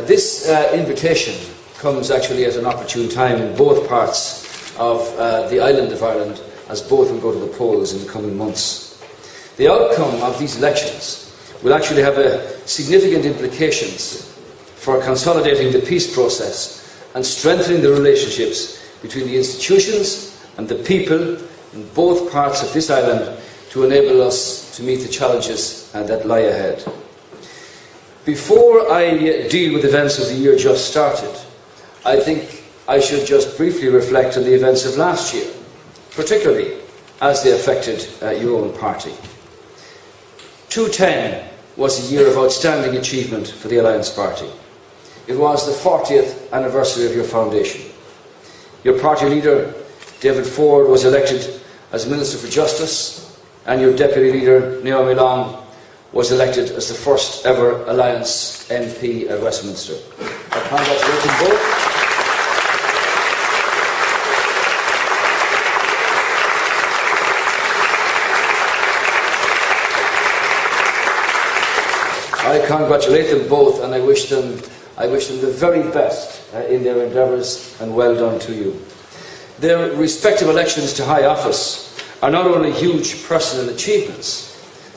This invitation comes actually at an opportune time in both parts of the island of Ireland, as both will go to the polls in the coming months. The outcome of these elections will actually have significant implications for consolidating the peace process and strengthening the relationships between the institutions and the people in both parts of this island to enable us to meet the challenges that lie ahead. Before I deal with events of the year just started, I think I should just briefly reflect on the events of last year, particularly as they affected your own party. 2010 was a year of outstanding achievement for the Alliance Party. It was the 40th anniversary of your foundation. Your party leader, David Ford, was elected as Minister for Justice, and your deputy leader, Naomi Long, was elected as the first ever Alliance MP at Westminster. I congratulate them both. I congratulate them both, and I wish them the very best in their endeavours, and well done to you. Their respective elections to high office are not only huge personal achievements,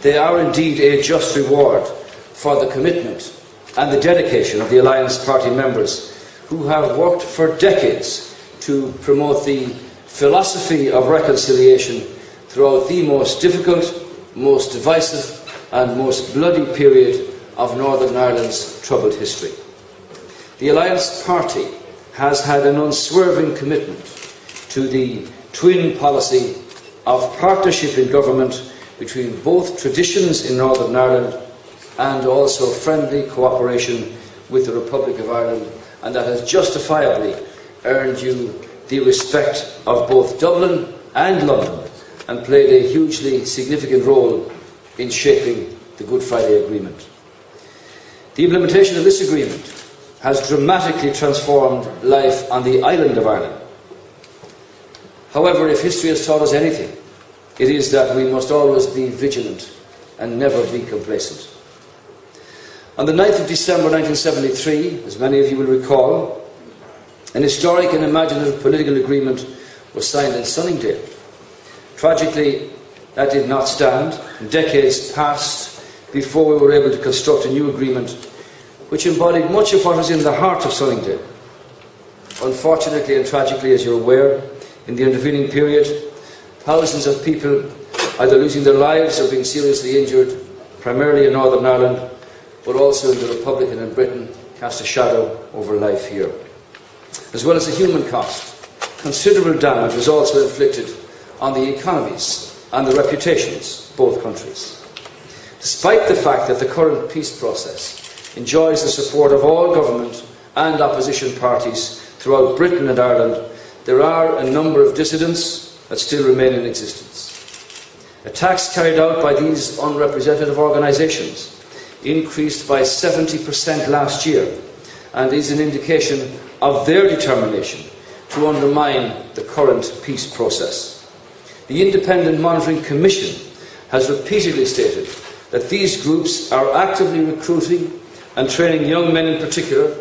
they are indeed a just reward for the commitment and the dedication of the Alliance Party members who have worked for decades to promote the philosophy of reconciliation throughout the most difficult, most divisive and most bloody period of Northern Ireland's troubled history. The Alliance Party has had an unswerving commitment to the twin policy of partnership in government between both traditions in Northern Ireland and also friendly cooperation with the Republic of Ireland, and that has justifiably earned you the respect of both Dublin and London and played a hugely significant role in shaping the Good Friday Agreement. The implementation of this agreement has dramatically transformed life on the island of Ireland. However, if history has taught us anything, it is that we must always be vigilant and never be complacent. On the 9th of December 1973, as many of you will recall, an historic and imaginative political agreement was signed in Sunningdale. Tragically, that did not stand, and decades passed before we were able to construct a new agreement which embodied much of what was in the heart of Sunningdale. Unfortunately and tragically, as you're aware, in the intervening period, thousands of people either losing their lives or being seriously injured, primarily in Northern Ireland, but also in the Republic and in Britain, cast a shadow over life here. As well as the human cost, considerable damage was also inflicted on the economies and the reputations of both countries. Despite the fact that the current peace process enjoys the support of all government and opposition parties throughout Britain and Ireland, there are a number of dissidents that still remain in existence. Attacks carried out by these unrepresentative organisations increased by 70% last year, and is an indication of their determination to undermine the current peace process. The Independent Monitoring Commission has repeatedly stated that these groups are actively recruiting and training young men in particular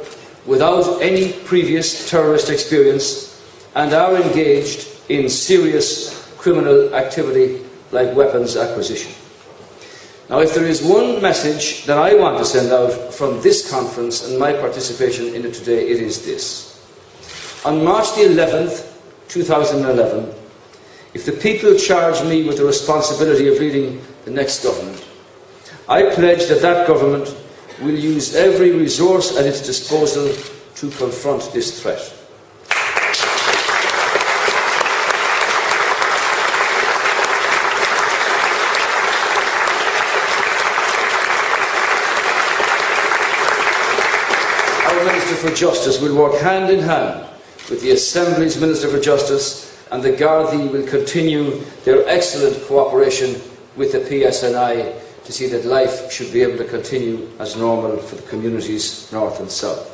without any previous terrorist experience and are engaged in serious criminal activity like weapons acquisition. Now, if there is one message that I want to send out from this conference and my participation in it today, it is this. On March the 11th, 2011, if the people charge me with the responsibility of leading the next government, I pledge that that government will use every resource at its disposal to confront this threat. Our Minister for Justice will work hand in hand with the Assembly's Minister for Justice, and the Gardaí will continue their excellent cooperation with the PSNI to see that life should be able to continue as normal for the communities north and south.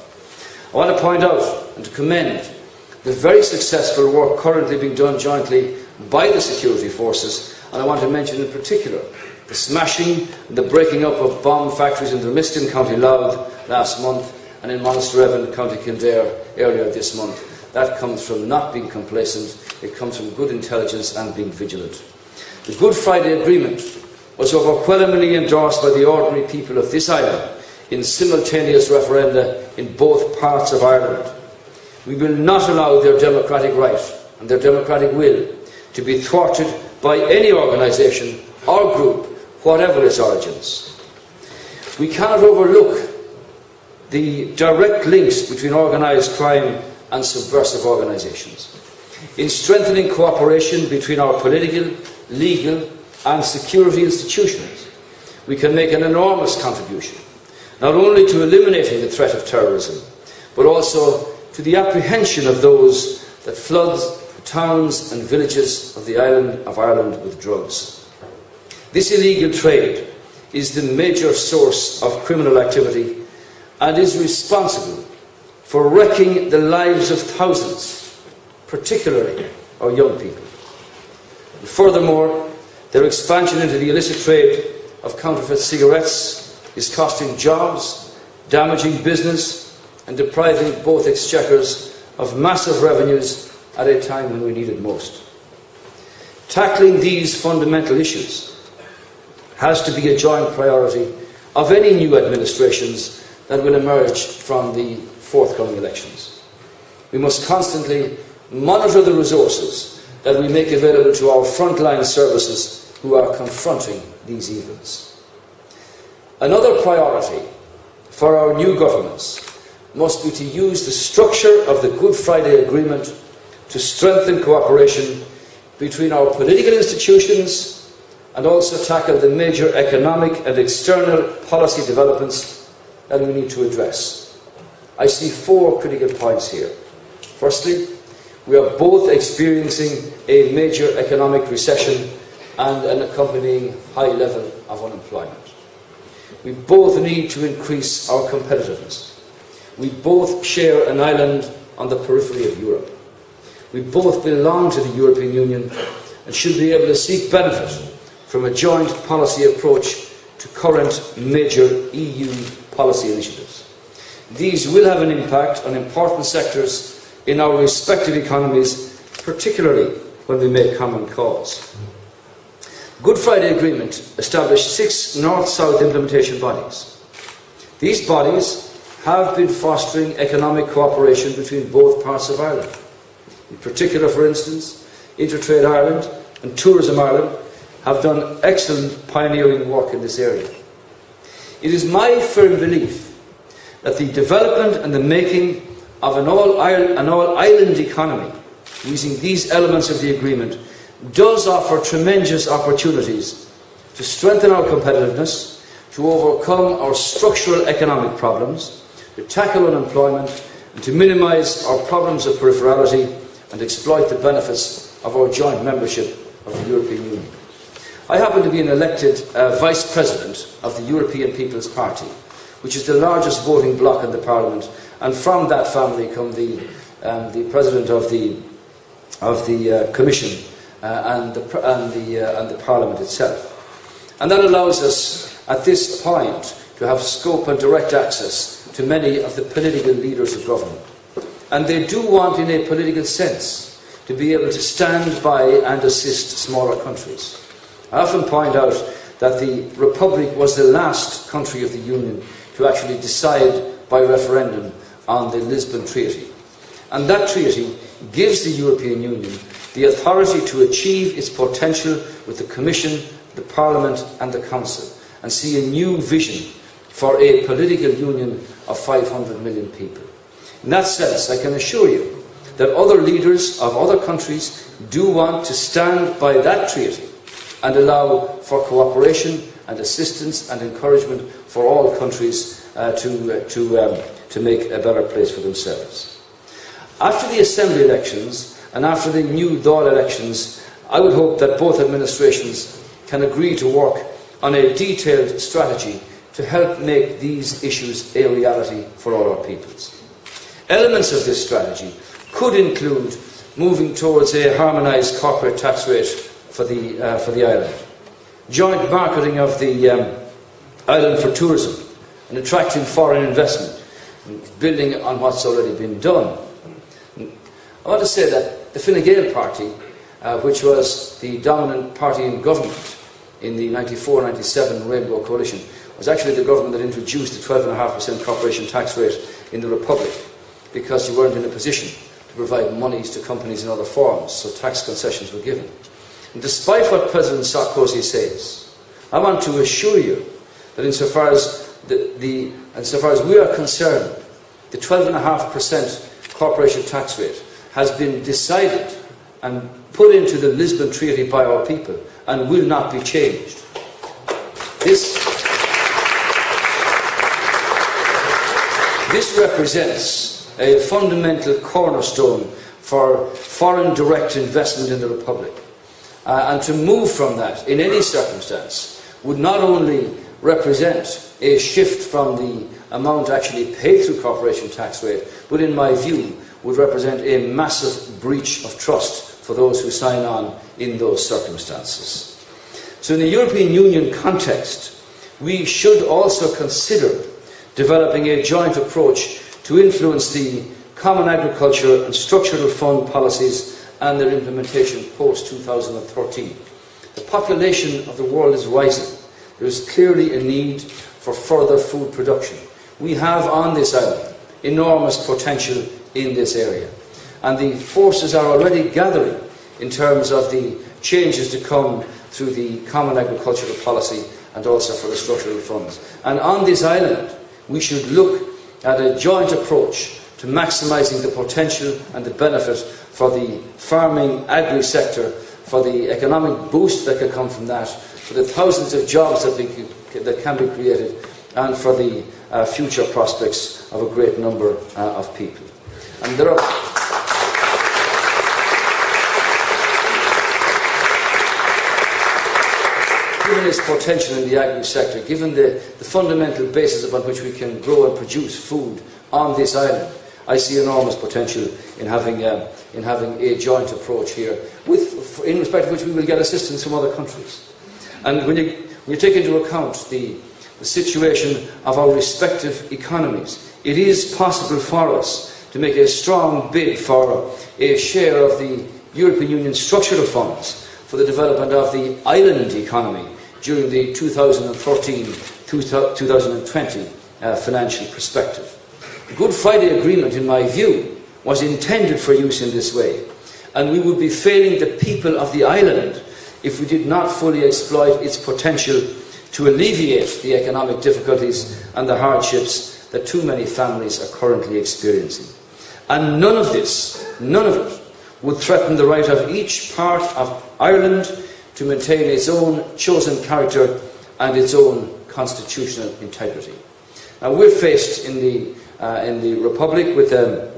I want to point out and to commend the very successful work currently being done jointly by the security forces, and I want to mention in particular the smashing and the breaking up of bomb factories in Dromiston, County Louth last month, and in Monasterevin, County Kildare, earlier this month. That comes from not being complacent, it comes from good intelligence and being vigilant. The Good Friday Agreement was overwhelmingly endorsed by the ordinary people of this island in simultaneous referenda in both parts of Ireland. We will not allow their democratic right and their democratic will to be thwarted by any organisation or group, whatever its origins. We cannot overlook the direct links between organised crime and subversive organisations. In strengthening cooperation between our political, legal and security institutions, we can make an enormous contribution, not only to eliminating the threat of terrorism, but also to the apprehension of those that flood the towns and villages of the island of Ireland with drugs. This illegal trade is the major source of criminal activity and is responsible for wrecking the lives of thousands, particularly our young people. And furthermore, their expansion into the illicit trade of counterfeit cigarettes is costing jobs, damaging business and depriving both exchequers of massive revenues at a time when we need it most. Tackling these fundamental issues has to be a joint priority of any new administrations that will emerge from the forthcoming elections. We must constantly monitor the resources that we make available to our frontline services who are confronting these evils. Another priority for our new governments must be to use the structure of the Good Friday Agreement to strengthen cooperation between our political institutions and also tackle the major economic and external policy developments that we need to address. I see 4 critical points here. Firstly, we are both experiencing a major economic recession and an accompanying high level of unemployment. We both need to increase our competitiveness. We both share an island on the periphery of Europe. We both belong to the European Union and should be able to seek benefit from a joint policy approach to current major EU policy initiatives. These will have an impact on important sectors in our respective economies, particularly when we make common cause. Good Friday Agreement established 6 North-South implementation bodies. These bodies have been fostering economic cooperation between both parts of Ireland. In particular, for instance, Intertrade Ireland and Tourism Ireland have done excellent pioneering work in this area. It is my firm belief that the development and the making of an all-island economy using these elements of the agreement does offer tremendous opportunities to strengthen our competitiveness, to overcome our structural economic problems, to tackle unemployment, and to minimise our problems of peripherality and exploit the benefits of our joint membership of the European Union. I happen to be an elected Vice President of the European People's Party, which is the largest voting bloc in the Parliament, and from that family come the President of the Commission and the Parliament itself. And that allows us, at this point, to have scope and direct access to many of the political leaders of government. And they do want, in a political sense, to be able to stand by and assist smaller countries. I often point out that the Republic was the last country of the Union to actually decide by referendum on the Lisbon Treaty. And that treaty gives the European Union the authority to achieve its potential with the Commission, the Parliament and the Council, and see a new vision for a political union of 500 million people. In that sense, I can assure you that other leaders of other countries do want to stand by that treaty and allow for cooperation and assistance and encouragement for all countries to make a better place for themselves. After the Assembly elections and after the new Dáil elections, I would hope that both administrations can agree to work on a detailed strategy to help make these issues a reality for all our peoples. Elements of this strategy could include moving towards a harmonised corporate tax rate for the island, joint marketing of the island for tourism and attracting foreign investment, building on what's already been done. I want to say that the Fine Gael party, which was the dominant party in government in the 94-97 Rainbow Coalition, was actually the government that introduced the 12.5% corporation tax rate in the Republic, because you weren't in a position to provide monies to companies in other forms, so tax concessions were given. And despite what President Sarkozy says, I want to assure you that insofar as we are concerned, the 12.5% corporation tax rate has been decided and put into the Lisbon Treaty by our people and will not be changed. This represents a fundamental cornerstone for foreign direct investment in the Republic. And to move from that in any circumstance would not only represent a shift from the amount actually paid through corporation tax rate, but in my view would represent a massive breach of trust for those who sign on in those circumstances. So in the European Union context, we should also consider developing a joint approach to influence the common agriculture and structural fund policies and their implementation post-2013. The population of the world is rising. There is clearly a need for further food production. We have on this island enormous potential in this area. And the forces are already gathering in terms of the changes to come through the common agricultural policy and also for the structural funds. And on this island, we should look at a joint approach to maximising the potential and the benefit for the farming agri-sector, for the economic boost that can come from that, for the thousands of jobs that can be created, and for the future prospects of a great number of people. And there are... Given its potential in the agri-sector, given the fundamental basis upon which we can grow and produce food on this island, I see enormous potential in having a joint approach here, in respect of which we will get assistance from other countries. And when you take into account the situation of our respective economies, it is possible for us to make a strong bid for a share of the European Union structural funds for the development of the island economy during the 2013-2020 financial perspective. The Good Friday Agreement, in my view, was intended for use in this way, and we would be failing the people of the island if we did not fully exploit its potential to alleviate the economic difficulties and the hardships that too many families are currently experiencing. And none of it would threaten the right of each part of Ireland to maintain its own chosen character and its own constitutional integrity. Now, we're faced in the Republic with an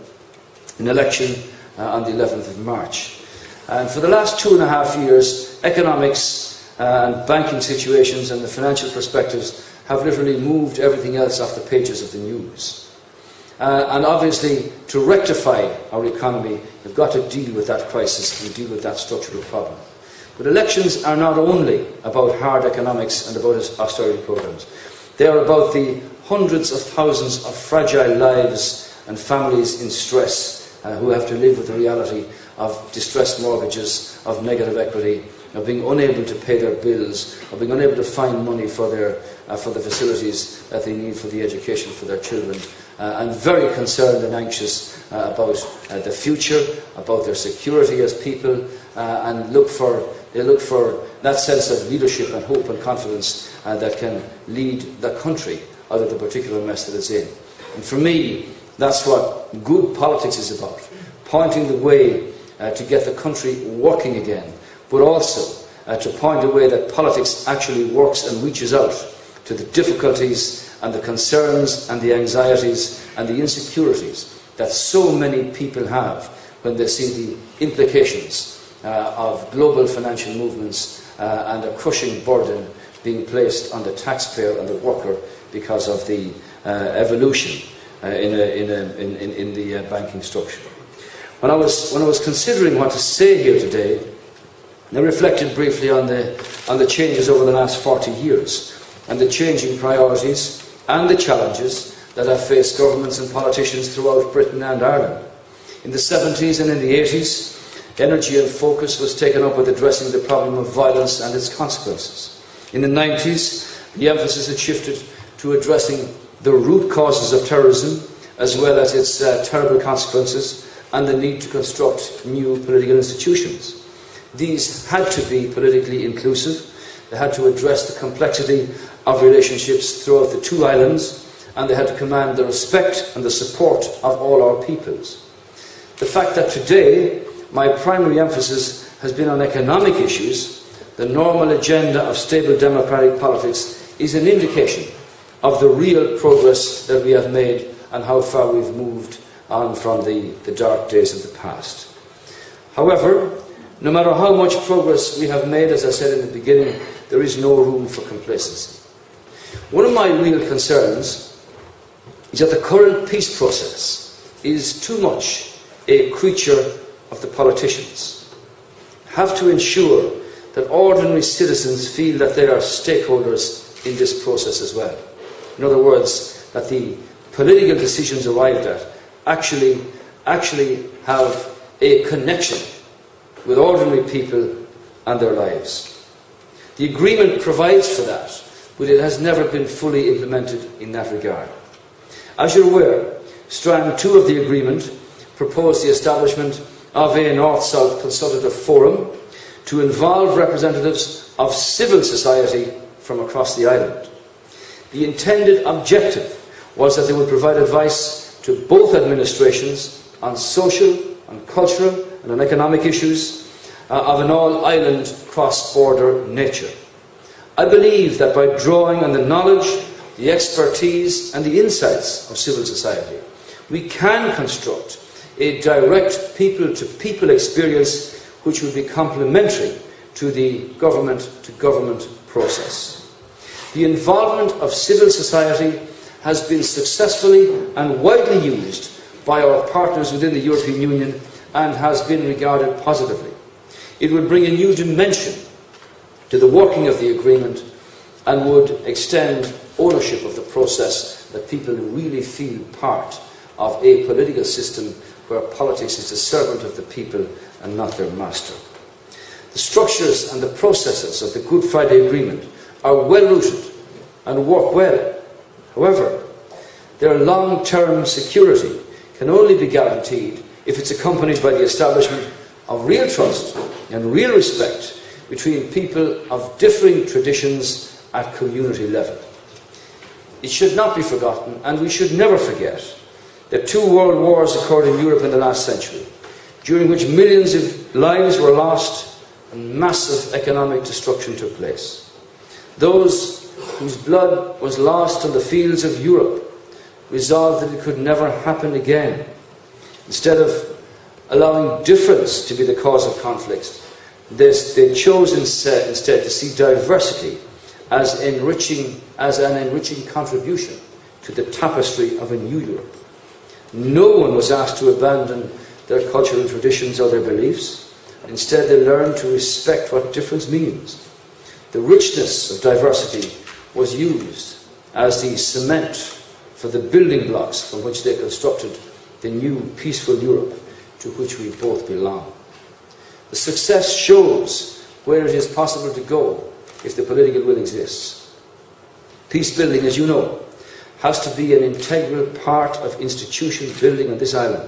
election on the 11th of March. And for the last 2.5 years, economics and banking situations and the financial perspectives have literally moved everything else off the pages of the news. And obviously, to rectify our economy, we've got to deal with that crisis and deal with that structural problem. But elections are not only about hard economics and about austerity programs. They are about the hundreds of thousands of fragile lives and families in stress who have to live with the reality of distressed mortgages, of negative equity, of being unable to pay their bills, of being unable to find money for the facilities that they need for the education for their children, and very concerned and anxious about the future, about their security as people, and they look for that sense of leadership and hope and confidence that can lead the country out of the particular mess that it's in. And for me, that's what good politics is about, pointing the way to get the country working again, but also to point a way that politics actually works and reaches out to the difficulties and the concerns and the anxieties and the insecurities that so many people have when they see the implications of global financial movements and a crushing burden being placed on the taxpayer and the worker because of the evolution in the banking structure. When I was considering what to say here today, I reflected briefly on the changes over the last 40 years and the changing priorities and the challenges that have faced governments and politicians throughout Britain and Ireland. In the 70s and in the 80s, energy and focus was taken up with addressing the problem of violence and its consequences. In the 90s, the emphasis had shifted to addressing the root causes of terrorism, as well as its terrible consequences, and the need to construct new political institutions. These had to be politically inclusive. They had to address the complexity of relationships throughout the two islands, and they had to command the respect and the support of all our peoples. The fact that today my primary emphasis has been on economic issues, the normal agenda of stable democratic politics, is an indication of the real progress that we have made and how far we've moved on from the dark days of the past. However, no matter how much progress we have made, as I said in the beginning, there is no room for complacency. One of my real concerns is that the current peace process is too much a creature of the politicians. Have to ensure that ordinary citizens feel that they are stakeholders in this process as well. In other words, that the political decisions arrived at actually have a connection with ordinary people and their lives. The agreement provides for that, but it has never been fully implemented in that regard. As you're aware, Strand 2 of the agreement proposed the establishment of a North-South consultative forum to involve representatives of civil society from across the island. The intended objective was that they would provide advice to both administrations on social, on cultural and on economic issues of an all-island cross-border nature. I believe that by drawing on the knowledge, the expertise and the insights of civil society, we can construct a direct people-to-people experience which will be complementary to the government-to-government process. The involvement of civil society has been successfully and widely used by our partners within the European Union and has been regarded positively. It would bring a new dimension to the working of the agreement and would extend ownership of the process, that people really feel part of a political system where politics is the servant of the people and not their master. The structures and the processes of the Good Friday Agreement are well rooted and work well. However, their long-term security can only be guaranteed if it's accompanied by the establishment of real trust and real respect between people of differing traditions at community level. It should not be forgotten, and we should never forget, that 2 world wars occurred in Europe in the last century, during which millions of lives were lost and massive economic destruction took place. Those whose blood was lost on the fields of Europe resolved that it could never happen again. Instead of allowing difference to be the cause of conflicts, they chose instead to see diversity as an enriching contribution to the tapestry of a new Europe. No one was asked to abandon their cultural traditions or their beliefs. Instead, they learned to respect what difference means. The richness of diversity was used as the cement for the building blocks from which they constructed the new peaceful Europe to which we both belong. The success shows where it is possible to go if the political will exists. Peace building, as you know, has to be an integral part of institution building on this island,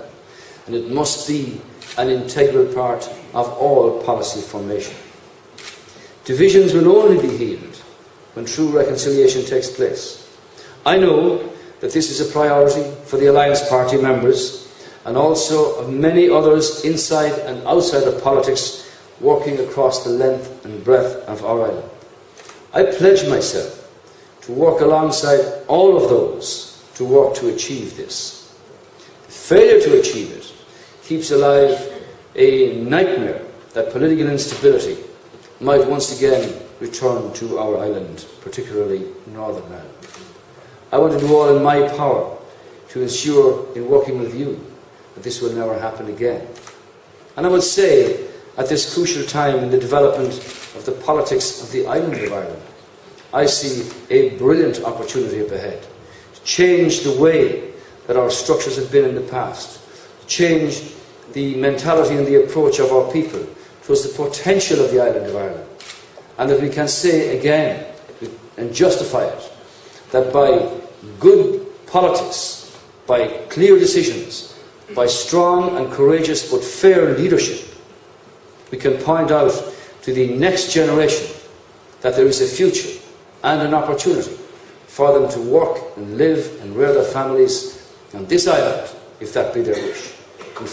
and it must be an integral part of all policy formation. Divisions will only be healed when true reconciliation takes place. I know that this is a priority for the Alliance Party members and also of many others inside and outside of politics working across the length and breadth of our island. I pledge myself to work alongside all of those to work to achieve this. The failure to achieve it keeps alive a nightmare that political instability might once again return to our island, particularly Northern Ireland. I want to do all in my power to ensure, in working with you, that this will never happen again. And I would say, at this crucial time in the development of the politics of the island of Ireland, I see a brilliant opportunity up ahead to change the way that our structures have been in the past, to change the mentality and the approach of our people towards the potential of the island of Ireland, and that we can say again and justify it, that by good politics, by clear decisions, by strong and courageous but fair leadership, we can point out to the next generation that there is a future and an opportunity for them to work and live and rear their families on this island, if that be their wish. In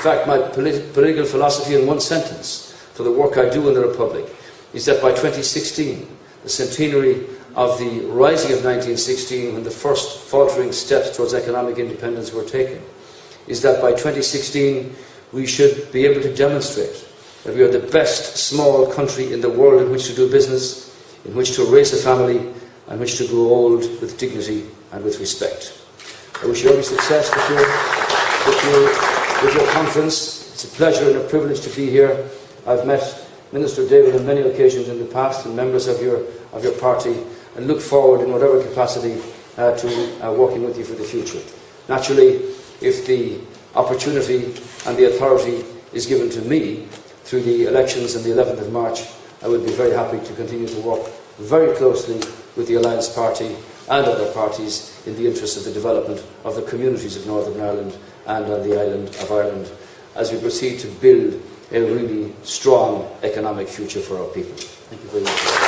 fact, my political philosophy in one sentence for the work I do in the Republic is that by 2016, the centenary of the rising of 1916, when the first faltering steps towards economic independence were taken, is that by 2016 we should be able to demonstrate that we are the best small country in the world in which to do business, in which to raise a family, and which to grow old with dignity and with respect. I wish you every success with your conference. It's a pleasure and a privilege to be here. I've met Minister David on many occasions in the past and members of your party, and look forward in whatever capacity to working with you for the future. Naturally, if the opportunity and the authority is given to me through the elections on the 11th of March, I would be very happy to continue to work very closely with the Alliance Party and other parties in the interest of the development of the communities of Northern Ireland and on the island of Ireland as we proceed to build a really strong economic future for our people. Thank you very much.